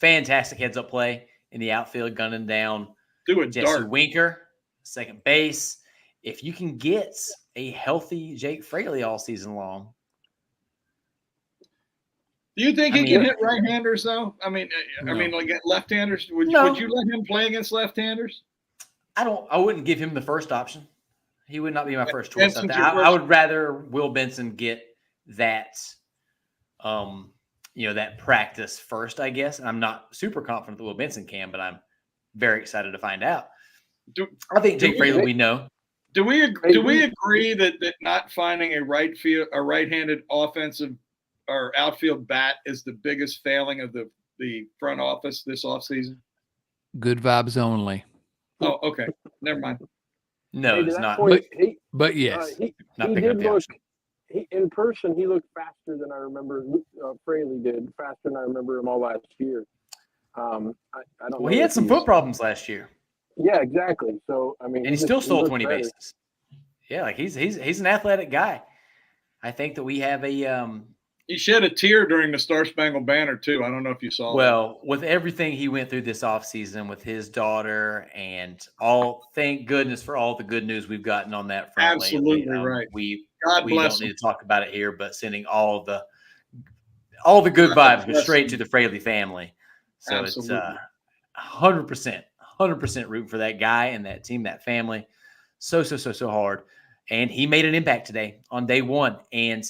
Fantastic heads up play in the outfield, gunning down Jesse Dart. Winker, second base. If you can get a healthy Jake Fraley all season long. Do you think he can hit right-handers though? I mean, like left-handers. Would you let him play against left-handers? I wouldn't give him the first option. He would not be my first choice. I would rather Will Benson get that, that practice first, I guess. And I'm not super confident that Will Benson can, but I'm very excited to find out. I think Jake Fraley, we know. Do we agree that not finding a right-handed offensive or outfield bat is the biggest failing of the front office this offseason? Good vibes only. Oh, okay. Never mind. No, it's not. But yes, he did look. In person, he looked faster than I remember. Fraley did faster than I remember him all last year. I don't know. Well, he had some foot problems last year. Yeah, exactly. So I mean, and he still stole 20 bases. Yeah, like he's an athletic guy. I think that we have a. He shed a tear during the Star Spangled Banner too. I don't know if you saw. Well, with everything he went through this offseason with his daughter and all, thank goodness for all the good news we've gotten on that front. Absolutely lately. right. We don't need to talk about it here, but sending all the good vibes go straight to the Fraley family. So Absolutely. It's 100% rooting for that guy and that team, that family. So hard. And he made an impact today on day one. And,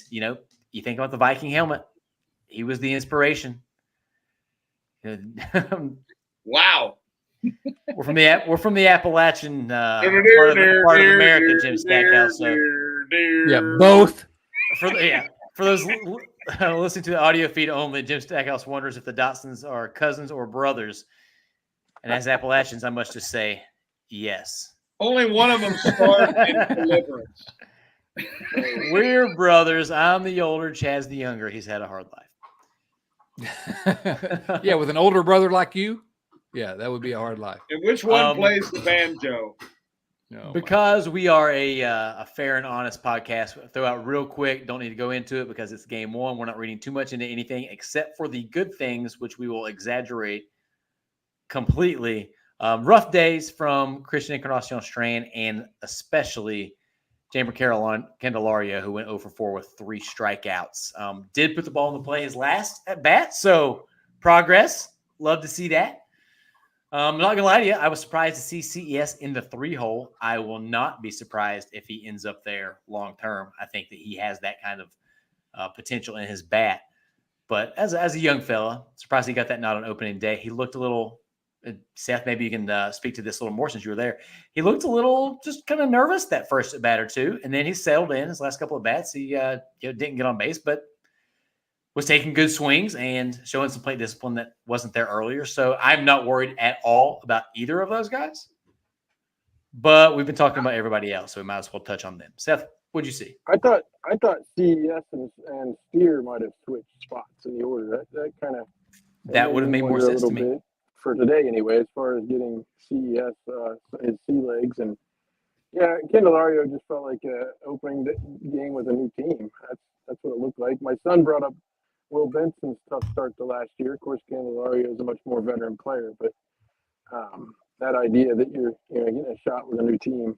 you think about the Viking helmet. He was the inspiration. Wow. We're from the Appalachian part of America, Jim Stackhouse. So yeah, both. For those listening to the audio feed only, Jim Stackhouse wonders if the Dotsons are cousins or brothers. And as Appalachians, I must just say, yes. Only one of them starved in Deliverance. We're brothers. I'm the older, Chad's the younger. He's had a hard life. Yeah, with an older brother like you, yeah, that would be a hard life. And which one plays the banjo? Because we are a fair and honest podcast, we'll throw out real quick. Don't need to go into it because it's game one. We're not reading too much into anything except for the good things, which we will exaggerate completely. Rough days from Christian Encarnacion Strand and especially Jeimer Candelario, who went 0 for 4 with 3 strikeouts. Did put the ball in the play his last at bat, so progress. Love to see that. I'm not going to lie to you. I was surprised to see CES in the 3-hole. I will not be surprised if he ends up there long term. I think that he has that kind of potential in his bat. But as a young fella, surprised he got that nod on opening day. He looked a little – Seth, maybe you can speak to this a little more since you were there. He looked a little just kind of nervous that first at bat or two, and then he settled in his last couple of bats. He didn't get on base, but was taking good swings and showing some plate discipline that wasn't there earlier. So I'm not worried at all about either of those guys. But we've been talking about everybody else, so we might as well touch on them. Seth, what'd you see? I thought CES and Steer might have switched spots in the order. That kind of would have made more sense to me. For today anyway, as far as getting CES his sea legs. And yeah, Candelario just felt like opening the game with a new team. That's what it looked like. My son brought up Will Benson's tough start to last year. Of course, Candelario is a much more veteran player, but that idea that you're getting a shot with a new team.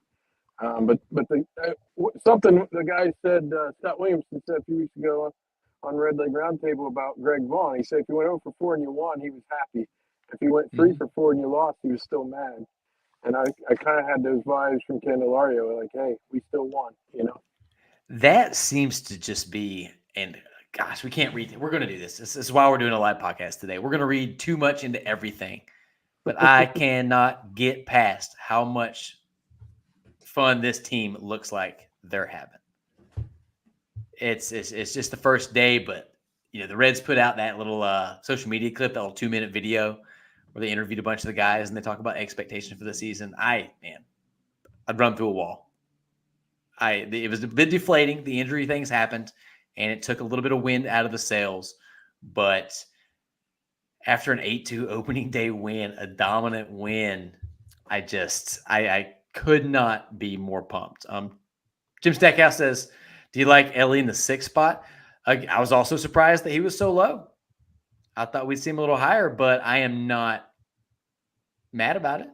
But something the guy said, Scott Williamson said a few weeks ago on Red Leg Roundtable about Greg Vaughn. He said if you went 0 for 4 and you won, he was happy. If you went 3 for 4 and you lost, he was still mad. And I kind of had those vibes from Candelario, like, hey, we still won, That seems to just be, and gosh, we can't read. We're going to do this. This is why we're doing a live podcast today. We're going to read too much into everything. But I cannot get past how much fun this team looks like they're having. It's just the first day, but the Reds put out that little social media clip, that little 2-minute video where they interviewed a bunch of the guys and they talk about expectations for the season. I'd run through a wall. It was a bit deflating. The injury things happened, and it took a little bit of wind out of the sails. But after an 8-2 opening day win, a dominant win, I could not be more pumped. Jim Stackhouse says, do you like Ellie in the 6th spot? I was also surprised that he was so low. I thought we'd see him a little higher, but I am not mad about it.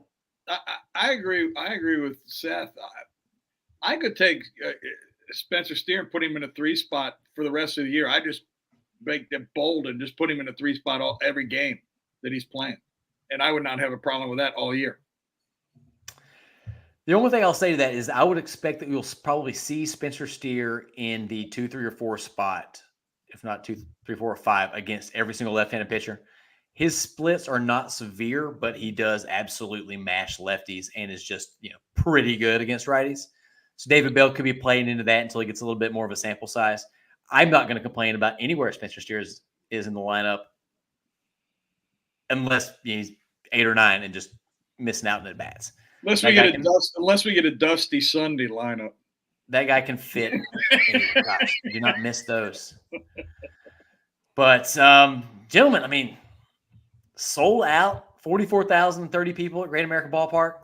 I agree. I agree with Seth. I could take Spencer Steer and put him in a 3 spot for the rest of the year. I just make them bold and just put him in a 3 spot every game that he's playing. And I would not have a problem with that all year. The only thing I'll say to that is I would expect that you'll probably see Spencer Steer in the 2, 3, or 4 spot, if not 2, 3, 4, or 5, against every single left-handed pitcher. His splits are not severe, but he does absolutely mash lefties and is just pretty good against righties. So David Bell could be playing into that until he gets a little bit more of a sample size. I'm not going to complain about anywhere Spencer Steer is in the lineup unless he's 8 or 9 and just missing out in at bats. Unless we get a Dusty Sunday lineup. That guy can fit. Gosh, do not miss those. But, gentlemen, I mean, sold out, 44,030 people at Great American Ballpark.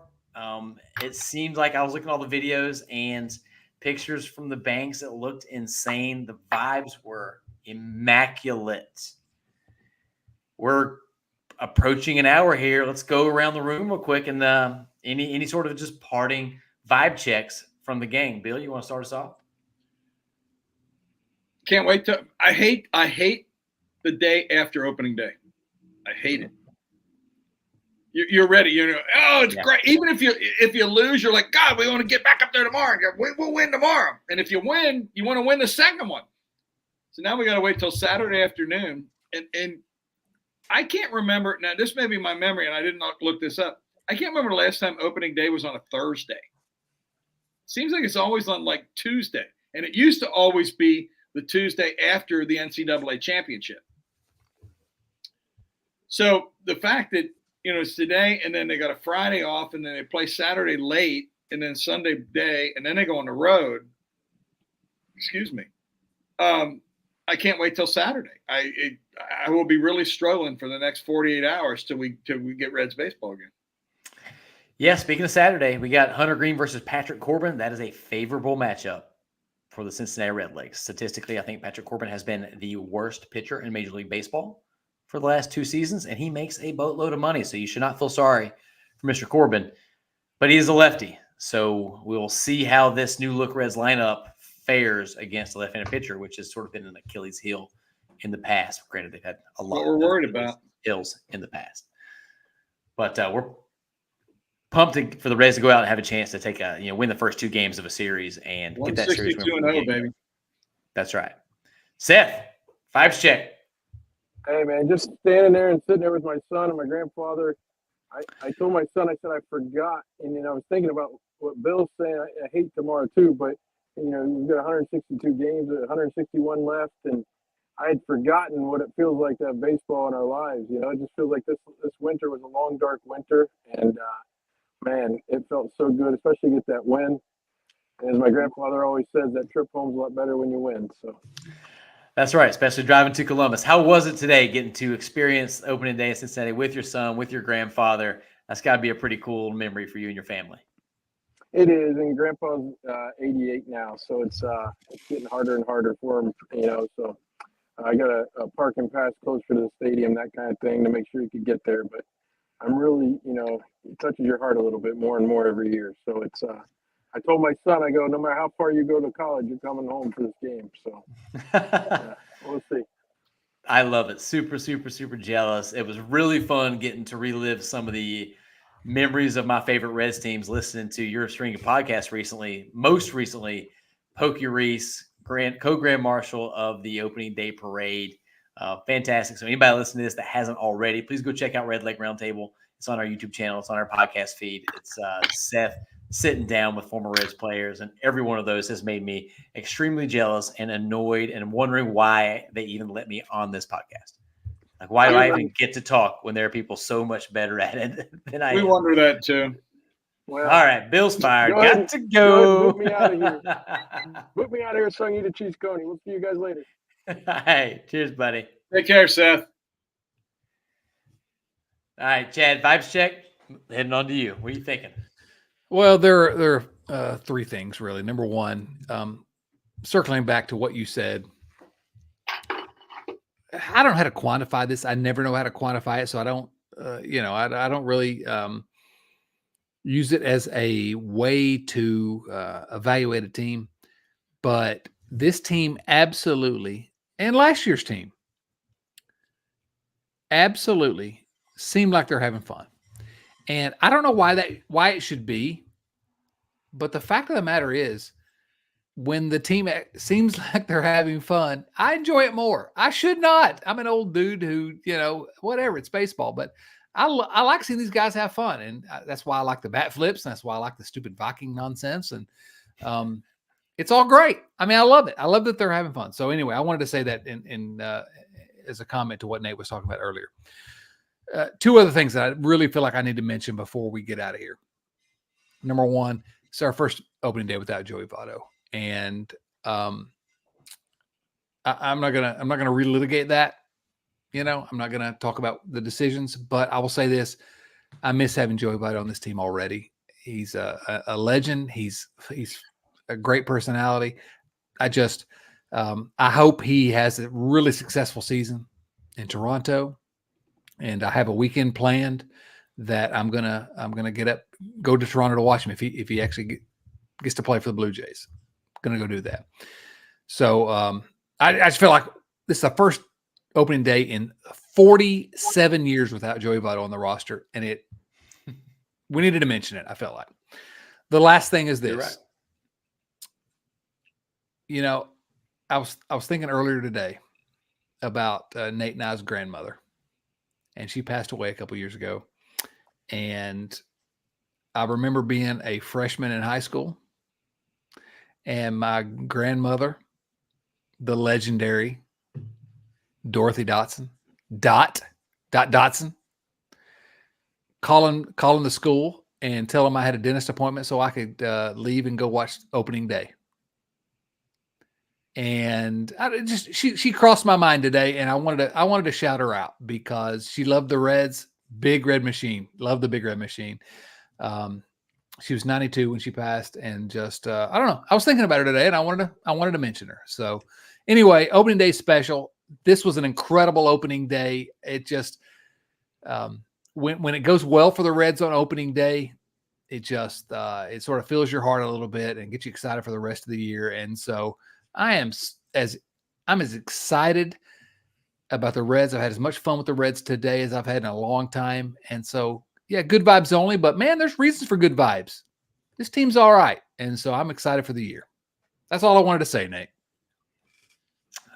It seems like I was looking at all the videos and pictures from the banks. It looked insane. The vibes were immaculate. We're approaching an hour here. Let's go around the room real quick and any sort of just parting vibe checks from the gang. Bill, you want to start us off? Can't wait to. I hate the day after opening day. I hate it. You're ready. It's great. Even if you lose, you're like, God, we want to get back up there tomorrow. We'll win tomorrow. And if you win, you want to win the second one. So now we got to wait till Saturday afternoon. And I can't remember. Now, this may be my memory, and I did not look this up. I can't remember the last time opening day was on a Thursday. Seems like it's always on like Tuesday. And it used to always be the Tuesday after the NCAA championship. So the fact that, it's today and then they got a Friday off and then they play Saturday late and then Sunday day and then they go on the road. Excuse me. I can't wait till Saturday. I will be really struggling for the next 48 hours till we get Reds baseball again. Yeah, speaking of Saturday, we got Hunter Green versus Patrick Corbin. That is a favorable matchup for the Cincinnati Redlegs. Statistically, I think Patrick Corbin has been the worst pitcher in Major League Baseball for the last 2 seasons, and he makes a boatload of money, so you should not feel sorry for Mr. Corbin. But he is a lefty, so we'll see how this new look Reds lineup fares against a left-handed pitcher, which has sort of been an Achilles heel in the past. Granted, they've had a lot we're worried about ills in the past. But we're pumped for the Reds to go out and have a chance to take win the first 2 games of a series and get that series win. 162-0, baby. That's right. Seth, vibes check. Hey, man, just standing there and sitting there with my son and my grandfather. I told my son, I said, I forgot. And I was thinking about what Bill's saying. I hate tomorrow too, but, we've got 162 games, 161 left. And I had forgotten what it feels like to have baseball in our lives. It just feels like this winter was a long, dark winter. And, man, it felt so good, especially get that win. And as my grandfather always says, that trip home's a lot better when you win. So. That's right, especially driving to Columbus. How was it today getting to experience opening day in Cincinnati with your son, with your grandfather? That's got to be a pretty cool memory for you and your family. It is, and Grandpa's 88 now, so it's getting harder and harder for him, So I got a parking pass closer to the stadium, that kind of thing, to make sure he could get there. But I'm really, it touches your heart a little bit more and more every year. So it's I told my son, I go, no matter how far you go to college, you're coming home for this game. So we'll see. I love it. Super, super, super jealous. It was really fun getting to relive some of the memories of my favorite Reds teams listening to your string of podcasts recently. Most recently, Pokey Reese, co-grand marshal of the opening day parade. Fantastic. So anybody listening to this that hasn't already, please go check out Red Lake Roundtable. It's on our YouTube channel. It's on our podcast feed. It's Seth sitting down with former Reds players, and every one of those has made me extremely jealous and annoyed and wondering why they even let me on this podcast. Like, why do I even get to talk when there are people so much better at it than I am? We wonder that too. Well, all right, Bill's fired. Got to go. Put me out of here. Put me out of here so I can eat a cheese coney. We'll see you guys later. Hey, cheers, buddy. Take care, Seth. All right, Chad, vibes check. Heading on to you. What are you thinking? Well, there are three things really. Number one, circling back to what you said, I don't know how to quantify this. I never know how to quantify it, so I don't. I don't really use it as a way to evaluate a team. But this team absolutely, and last year's team absolutely seemed like they're having fun. And I don't know why it should be, but the fact of the matter is, when the team seems like they're having fun, I enjoy it more. I should not. I'm an old dude who, whatever, it's baseball, but I like seeing these guys have fun. And that's why I like the bat flips. And that's why I like the stupid Viking nonsense. And it's all great. I mean, I love it. I love that they're having fun. So anyway, I wanted to say that in as a comment to what Nate was talking about earlier. Two other things that I really feel like I need to mention before we get out of here. Number one, it's our first opening day without Joey Votto. And I'm not gonna relitigate that. I'm not gonna talk about the decisions, but I will say this: I miss having Joey Votto on this team already. He's a legend. He's a great personality. I hope he has a really successful season in Toronto, and I have a weekend planned that I'm gonna go to Toronto to watch him if he actually gets to play for the Blue Jays. Going to go do that. So I just feel like this is the first opening day in 47 years without Joey Votto on the roster, and we needed to mention it. I felt like the last thing is this. You're right. I was thinking earlier today about Nate and I's grandmother, and she passed away a couple years ago, and I remember being a freshman in high school. And my grandmother, the legendary Dorothy Dotson, Dotson, calling the school and telling them I had a dentist appointment so I could leave and go watch opening day. And she crossed my mind today, and I wanted to shout her out because she loved the Reds, Big Red Machine, loved the Big Red Machine. She was 92 when she passed, and just I don't know. I was thinking about her today, and I wanted to mention her. So anyway, opening day special. This was an incredible opening day. It just when it goes well for the Reds on opening day, it just it sort of fills your heart a little bit and gets you excited for the rest of the year. And so I'm as excited about the Reds. I've had as much fun with the Reds today as I've had in a long time, and so. Yeah, good vibes only, but man, there's reasons for good vibes. This team's all right, and so I'm excited for the year. That's all I wanted to say, Nate.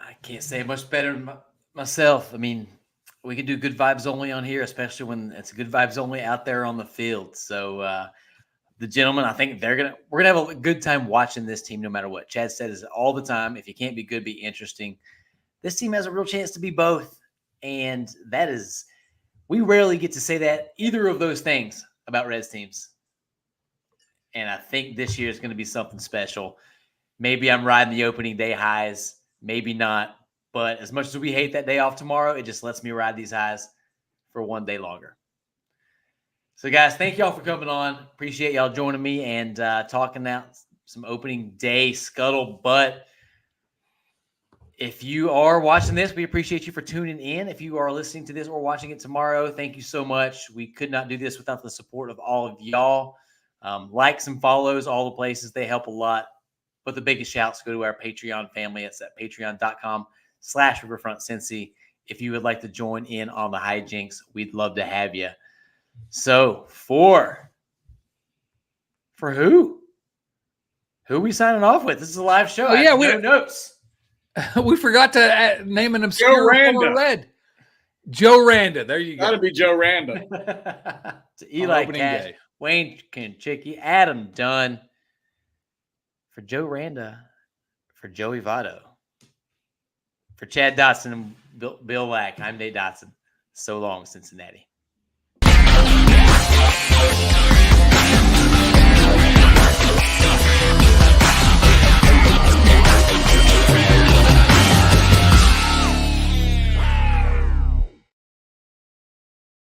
I can't say much better myself. I mean, we can do good vibes only on here, especially when it's good vibes only out there on the field. So the gentlemen, I think we're gonna have a good time watching this team no matter what. Chad said is all the time, if you can't be good, be interesting. This team has a real chance to be both, and that is. We rarely get to say that either of those things about Reds teams. And I think this year is going to be something special. Maybe I'm riding the opening day highs, maybe not. But as much as we hate that day off tomorrow, it just lets me ride these highs for one day longer. So, guys, thank y'all for coming on. Appreciate y'all joining me and talking out some opening day scuttlebutt. If you are watching this, we appreciate you for tuning in. If you are listening to this or watching it tomorrow, thank you so much. We could not do this without the support of all of y'all. Likes and follows, all the places, they help a lot. But the biggest shouts go to our Patreon family. It's at patreon.com/RiverfrontCincy. If you would like to join in on the hijinks, we'd love to have you. So for who? Who are we signing off with? This is a live show. Oh, yeah, no notes. We forgot to name an obscure former Red. Joe Randa. There you go. Gotta be Joe Randa. To Eli Cash, Wayne Kenchicki, Adam Dunn. For Joe Randa, for Joey Votto, for Chad Dotson and Bill Lack, I'm Nate Dotson. So long, Cincinnati.